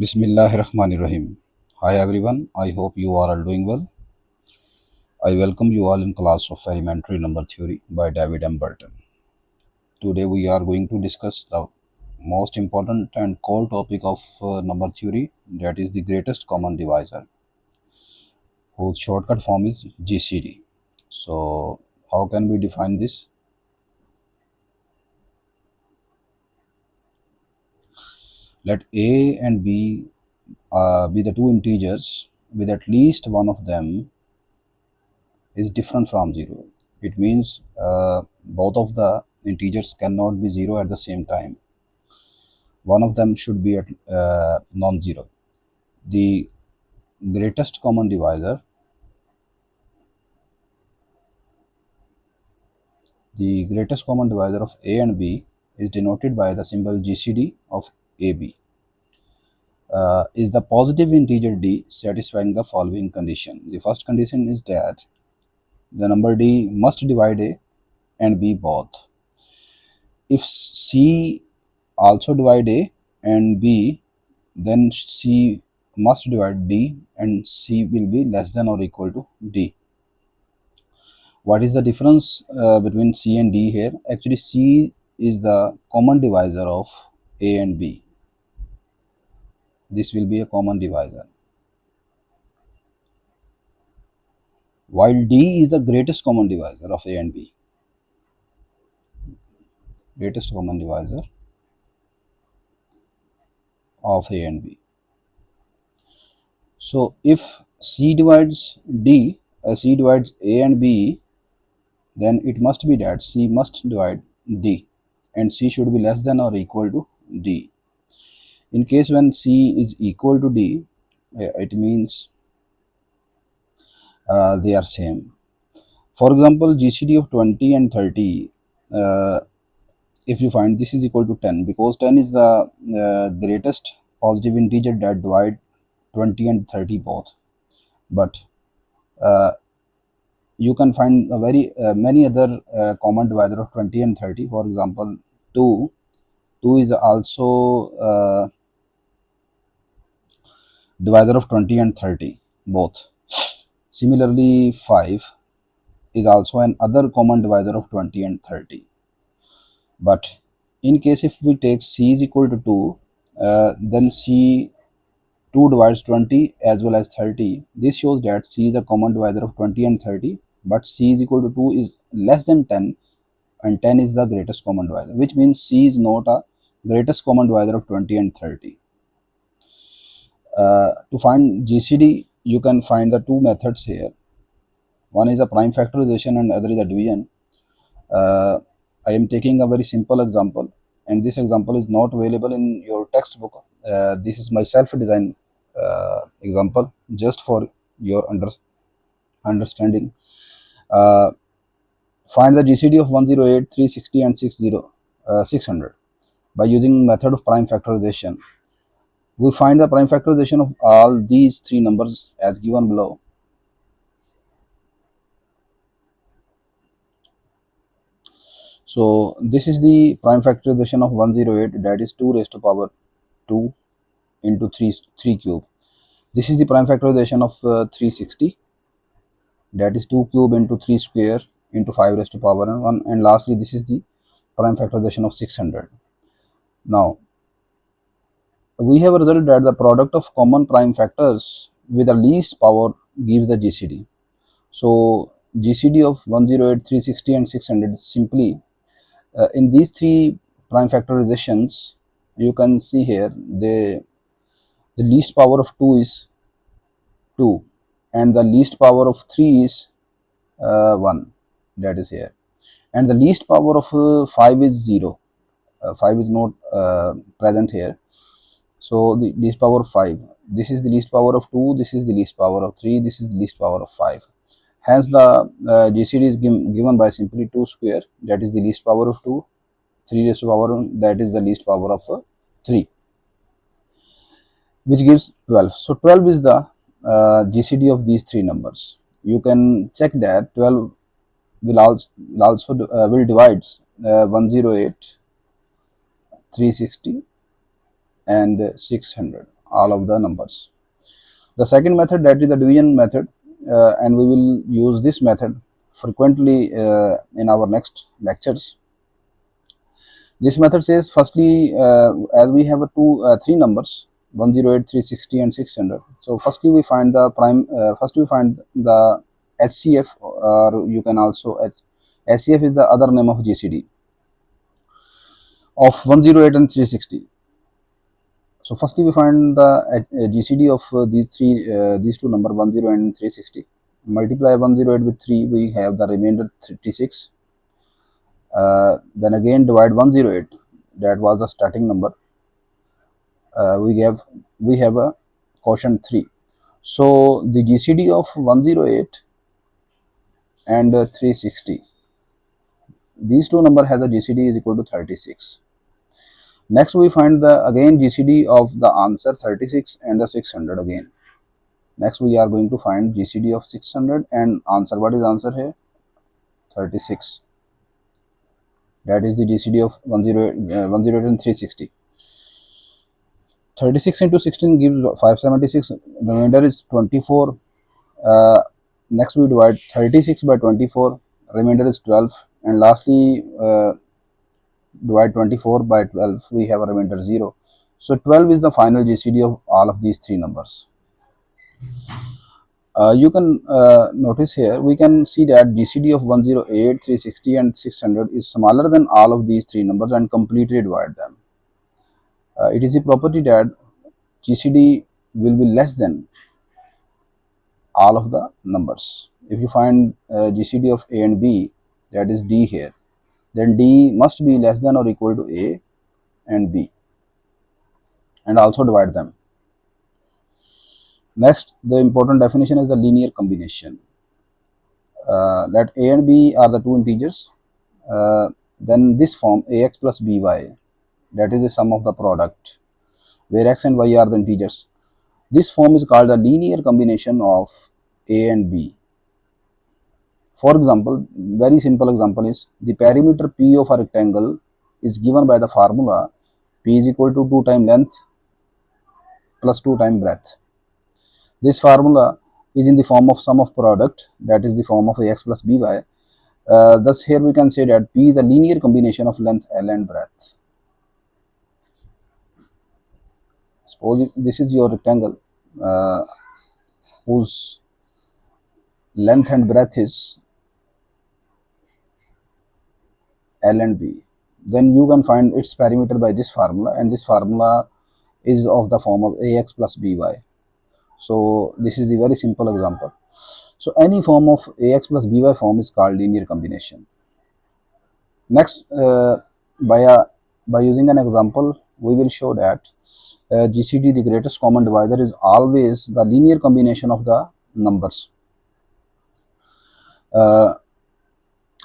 Bismillahirrahmanirrahim. Hi everyone, I hope you are all doing well. I welcome you all in class of elementary number theory by David M. Burton. Today we are going to discuss the most important and core topic of number theory, that is the greatest common divisor, whose shortcut form is GCD. So how can we define this? Let A and B be the two integers with at least one of them is different from 0. It means both of the integers cannot be 0 at the same time. One of them should be at non-zero. The greatest common divisor, of A and B is denoted by the symbol GCD of AB. Is the positive integer D satisfying the following condition? The first condition is that the number D must divide A and B both. If C also divide A and B, then C must divide D and C will be less than or equal to D. What is the difference between C and D here? Actually, C is the common divisor of A and B. This will be a common divisor. While D is the greatest common divisor of A and B. Greatest common divisor of A and B. So if C divides D, C divides A and B, then it must be that C must divide D and C should be less than or equal to D. In case when C is equal to D, it means they are same. For example, GCD of 20 and 30, if you find this is equal to 10, because 10 is the greatest positive integer that divide 20 and 30 both. But you can find a very many other common divisor of 20 and 30. For example, 2 is also divisor of 20 and 30 both. Similarly, 5 is also another common divisor of 20 and 30. But in case if we take C is equal to 2, then C 2 divides 20 as well as 30. This shows that C is a common divisor of 20 and 30, but C is equal to 2 is less than 10 and 10 is the greatest common divisor, which means C is not a greatest common divisor of 20 and 30. To find GCD, you can find the two methods here. One is a prime factorization and other is a division. I am taking a very simple example, and this example is not available in your textbook. This is my self-design example just for your understanding. Find the GCD of 108, 360 and 600 by using method of prime factorization. We find the prime factorization of all these three numbers as given below. So this is the prime factorization of 108, that is 2 raised to power 2 into 3 cube. This is the prime factorization of 360, that is 2 cube into 3 square into 5 raised to power 1, and lastly this is the prime factorization of 600. Now we have a result that the product of common prime factors with the least power gives the GCD. So GCD of 108, 360 and 600 simply in these three prime factorizations, you can see here the least power of 2 is 2 and the least power of 3 is 1, that is here, and the least power of 5 is 0. 5 is not present here. So the least power of 5, this is the least power of 2, this is the least power of 3, this is the least power of 5. Hence the GCD is given by simply 2 square, that is the least power of 2, 3 raised to power 1, that is the least power of 3, which gives 12. So 12 is the GCD of these three numbers. You can check that 12 will also will divides 108, 360 and 600. all of the numbers. The second method, that is the division method, and we will use this method frequently in our next lectures. This method says, firstly, as we have three numbers, 108, 360, and 600. So firstly we find the first we find the HCF, or you can also HCF is the other name of GCD of 108 and 360. So firstly we find the GCD of these two number 10 and 360. Multiply 108 with 3, we have the remainder 36. Then again divide 108, that was the starting number. We have a quotient 3. So the GCD of 108 and 360, these two number has a GCD is equal to 36. Next we find the again GCD of the answer 36 and the 600 again. Next we are going to find GCD of 600 and answer. What is answer here? 36. That is the GCD of 108 and 360. 36 into 16 gives 576. Remainder is 24. Next we divide 36 by 24. Remainder is 12. And lastly, divide 24 by 12. We have a remainder 0. So 12 is the final GCD of all of these three numbers. You can notice here, we can see that GCD of 108, 360 and 600 is smaller than all of these three numbers and completely divide them. It is a property that GCD will be less than all of the numbers. If you find GCD of A and B, that is D here, then D must be less than or equal to A and B, and also divide them. Next, the important definition is the linear combination. That A and B are the two integers. Then this form AX plus BY, that is the sum of the product, where X and Y are the integers. This form is called the linear combination of A and B. For example, very simple example is the perimeter P of a rectangle is given by the formula P is equal to 2 times length plus 2 times breadth. This formula is in the form of sum of product, that is the form of AX plus BY. Thus here we can say that P is a linear combination of length L and breadth. Suppose this is your rectangle whose length and breadth is L and B. Then you can find its perimeter by this formula, and this formula is of the form of AX plus BY. So this is a very simple example. So any form of AX plus BY form is called linear combination. Next, by using an example, we will show that GCD, the greatest common divisor, is always the linear combination of the numbers.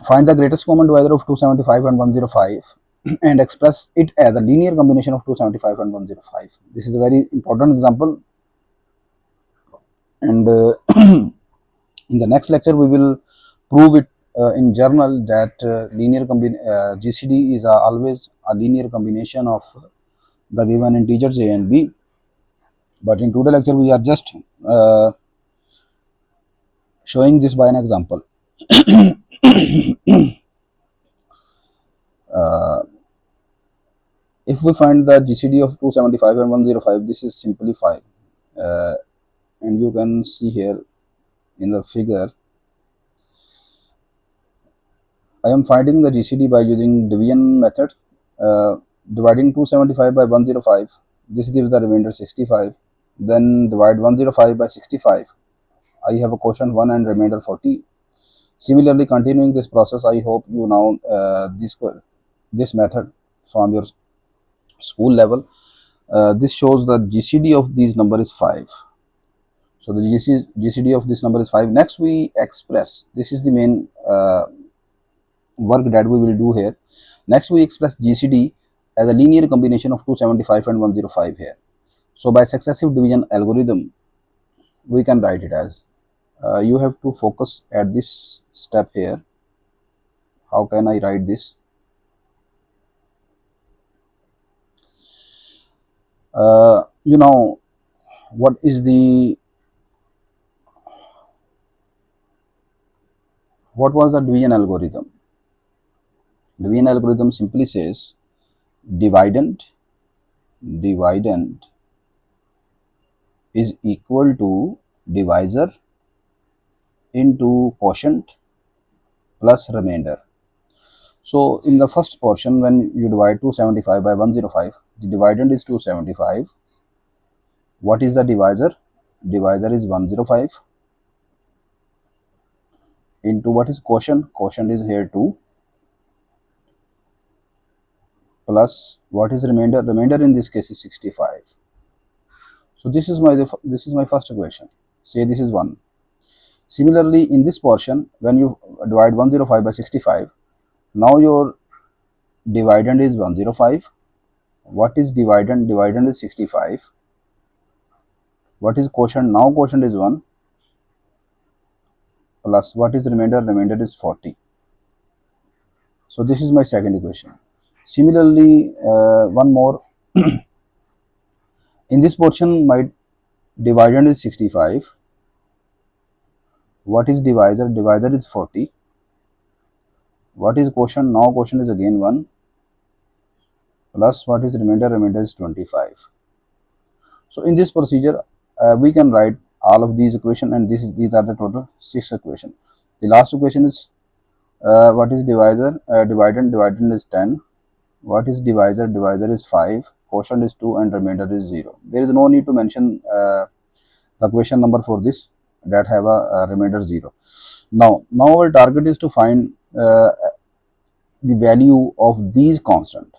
Find the greatest common divisor of 275 and 105 and express it as a linear combination of 275 and 105. This is a very important example, and in the next lecture we will prove it in general that GCD is always a linear combination of the given integers A and B. But in today's lecture we are just showing this by an example. If we find the GCD of 275 and 105, this is simply 5. And you can see here in the figure, I am finding the GCD by using division method. Dividing 275 by 105, this gives the remainder 65. Then divide 105 by 65, I have a quotient 1 and remainder 40. Similarly, continuing this process, I hope you know this method from your school level. This shows the GCD of these number is 5. So the GCD of this number is 5. Next we express, this is the main work that we will do here. Next we express GCD as a linear combination of 275 and 105 here. So by successive division algorithm, we can write it as, you have to focus at this step here. How can I write this? You know, what is the what was the division algorithm? Division algorithm simply says dividend dividend is equal to divisor into quotient plus remainder. So in the first portion, when you divide 275 by 105, the dividend is 275. What is the divisor? Divisor is 105 into what is quotient? Quotient is here 2 plus what is remainder? Remainder in this case is 65. So this is my first equation. Say this is 1. Similarly, in this portion, when you divide 105 by 65, now your dividend is 105. What is dividend? Dividend is 65. What is quotient? Now quotient is 1 plus what is remainder? Remainder is 40. So this is my second equation. Similarly, one more. In this portion, my dividend is 65. What is divisor? Divisor is 40. What is quotient? Now quotient is again 1 plus what is remainder? Remainder is 25. So in this procedure, we can write all of these equations, and these are the total 6 equations. The last equation is what is divisor? Dividend is 10. What is divisor? Divisor is 5. Quotient is 2 and remainder is 0. There is no need to mention the question number for this that have a remainder 0. Now our target is to find the value of these constant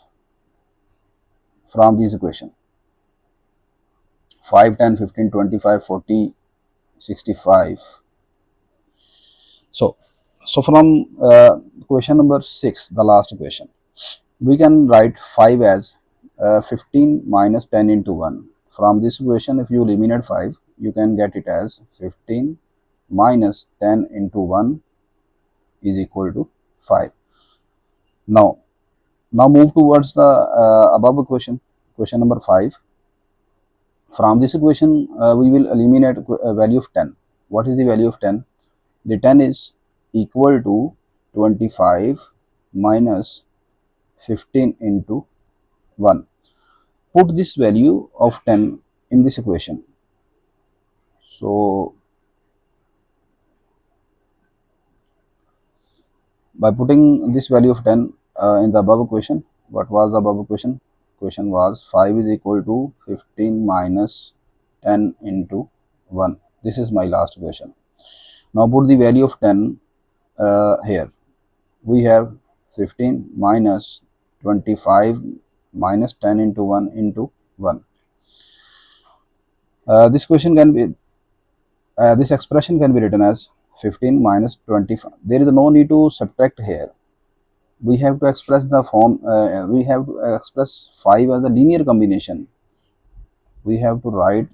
from these equation: 5, 10, 15, 25, 40, 65. So from question number 6, the last equation, we can write 5 as 15 minus 10 into 1. From this equation, if you eliminate 5, you can get it as 15 minus 10 into 1 is equal to 5. Now move towards the above equation, question number 5. From this equation, we will eliminate value of 10. What is the value of 10? The 10 is equal to 25 minus 15 into 1. Put this value of 10 in this equation. So by putting this value of 10 in the above equation, what was the above equation? Equation was 5 is equal to 15 minus 10 into 1. This is my last equation. Now put the value of 10 here. We have 15 minus 25 minus 10 into 1 into 1. This question can be this expression can be written as 15 minus 25. There is no need to subtract here. We have to express the form, we have to express 5 as a linear combination. We have to write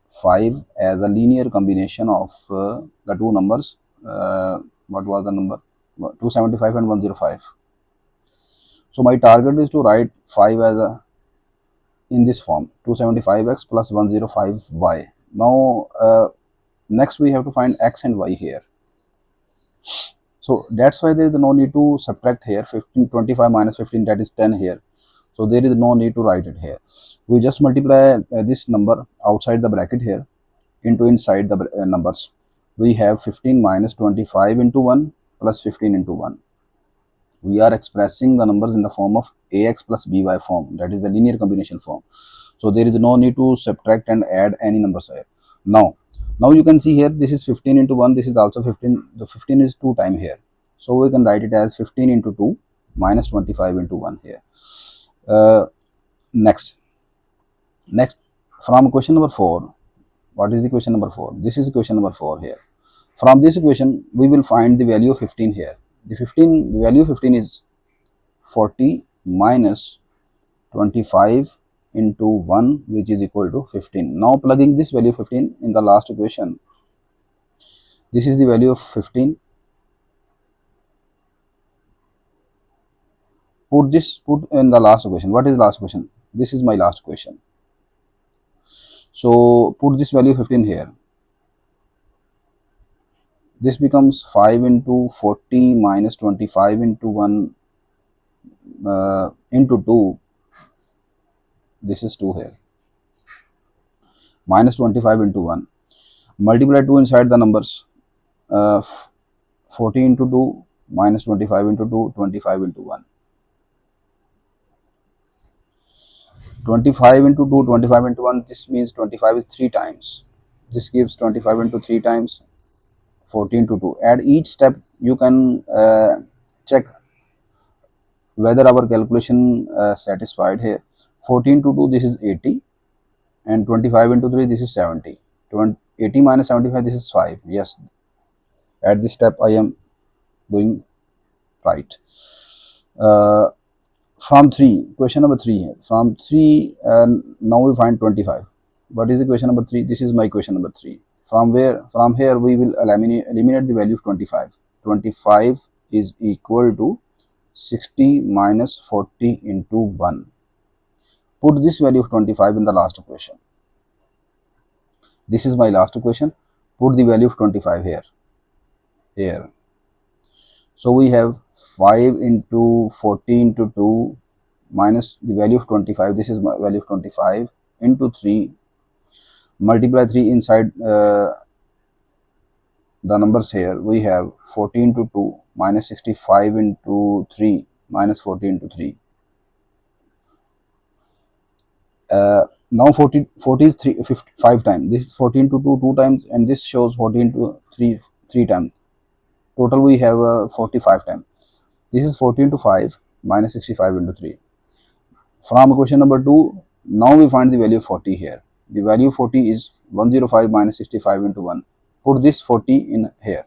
5 as a linear combination of the two numbers. What was the number? 275 and 105. So my target is to write 5 as a in this form: 275x plus 105y. Now next we have to find x and y here. So that's why there is no need to subtract here. 15, 25 minus 15, that is 10 here. So there is no need to write it here. We just multiply this number outside the bracket here into inside the numbers. We have 15 minus 25 into 1 plus 15 into 1. We are expressing the numbers in the form of ax plus by form, that is the linear combination form. So there is no need to subtract and add any numbers here. Now you can see here, this is 15 into 1, this is also 15. The 15 is 2 times here, so we can write it as 15 into 2 minus 25 into 1 here. Next from question number 4, what is the question number 4? This is question number 4 here. From this equation, we will find the value of 15 here. The value of 15 is 40 minus 25 into 1, which is equal to 15. Now plugging this value of 15 in the last equation, this is the value of 15. Put in the last equation. What is last equation? This is my last equation. So put this value 15 here. This becomes 5 into 40 minus 25 into 1 into 2. This is 2 here. Minus 25 into 1. Multiply 2 inside the numbers. 40 into 2 minus 25 into 2, 25 into 1. 25 into 2, 25 into 1, this means 25 is 3 times. This gives 25 into 3 times 14 to 2. At each step you can check whether our calculation satisfied here. 14 to 2, this is 80, and 25 into 3, this is 70. 80 minus 75, this is 5. Yes, at this step I am doing right. From 3, question number 3 here. From 3, now we find 25. What is the question number 3? This is my question number 3. From here we will eliminate the value of 25. 25 is equal to 60 minus 40 into 1. Put this value of 25 in the last equation. This is my last equation. Put the value of 25 here. So we have 5 into 40 into 2 minus the value of 25. This is my value of 25 into 3. Multiply 3 inside the numbers here. We have 40 into 2 minus 65 into 3 minus 40 into 3. Now 40 is 5 times. This is 40 into 2 2 times, and this shows 40 into 3 times. Total we have 45 times. This is 40 into 5 minus 65 into 3. From equation number 2, now we find the value of 40 here. The value of 40 is 105 minus 65 into 1. Put this 40 in here.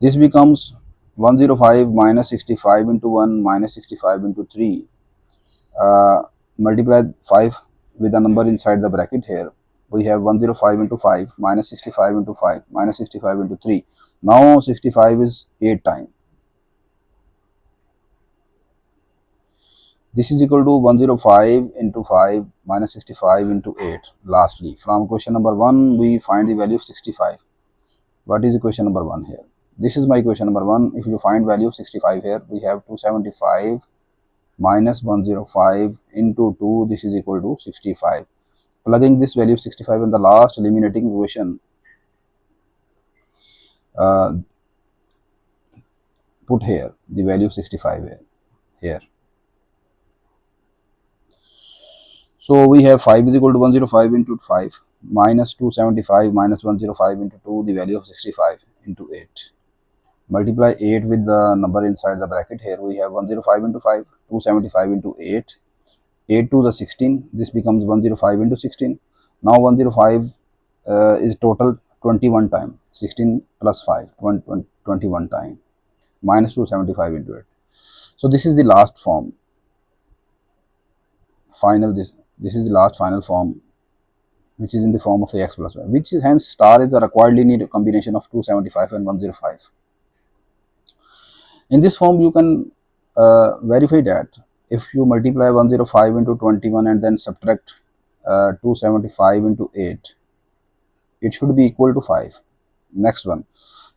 This becomes 105 minus 65 into 1 minus 65 into 3. Multiply 5 with a number inside the bracket here. We have 105 into 5 minus 65 into 5 minus 65 into 3. Now 65 is 8 times. This is equal to 105 into 5 minus 65 into 8. Lastly, from question number 1, we find the value of 65. What is equation number 1 here? This is my equation number 1. If you find value of 65 here, we have 275 minus 105 into 2. This is equal to 65. Plugging this value of 65 in the last eliminating equation, put here the value of 65 here. So we have 5 is equal to 105 into 5 minus 275 minus 105 into 2, the value of 65 into 8. Multiply 8 with the number inside the bracket here. We have 105 into 5, 275 into 8. 8 to the 16, this becomes 105 into 16. Now 105 is total 21 time. 16 plus 5, 21 time, minus 275 into it. So this is the last form. This is the last final form, which is in the form of ax plus y, which is hence star is the required linear combination of 275 and 105. In this form, you can verify that if you multiply 105 into 21 and then subtract 275 into 8, it should be equal to 5. Next one,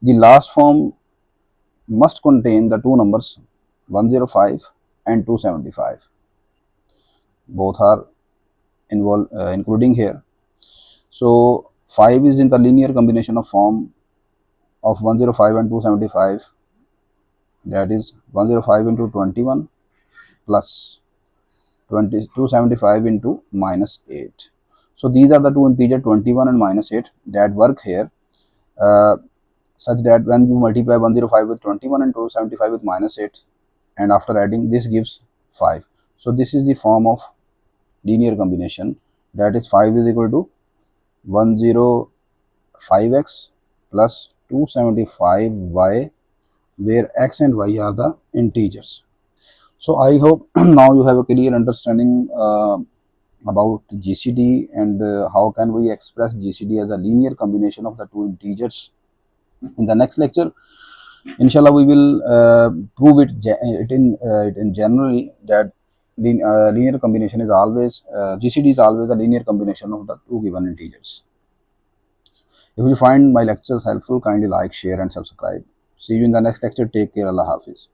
the last form must contain the two numbers 105 and 275. Both are involved, including here. So 5 is in the linear combination of form of 105 and 275. That is 105 into 21 plus 275 into minus 8. So these are the two integers 21 and minus 8 that work here, such that when you multiply 105 with 21 and 275 with minus 8, and after adding, this gives 5. So this is the form of linear combination, that is 5 is equal to 105x plus 275y, where x and y are the integers. So I hope now you have a clear understanding about GCD and how can we express GCD as a linear combination of the two integers. In the next lecture, inshallah, we will prove it in generally, that linear combination is always GCD is always a linear combination of the two given integers. If you find my lectures helpful, kindly like, share, and subscribe. See you in the next lecture. Take care. Allah Hafiz.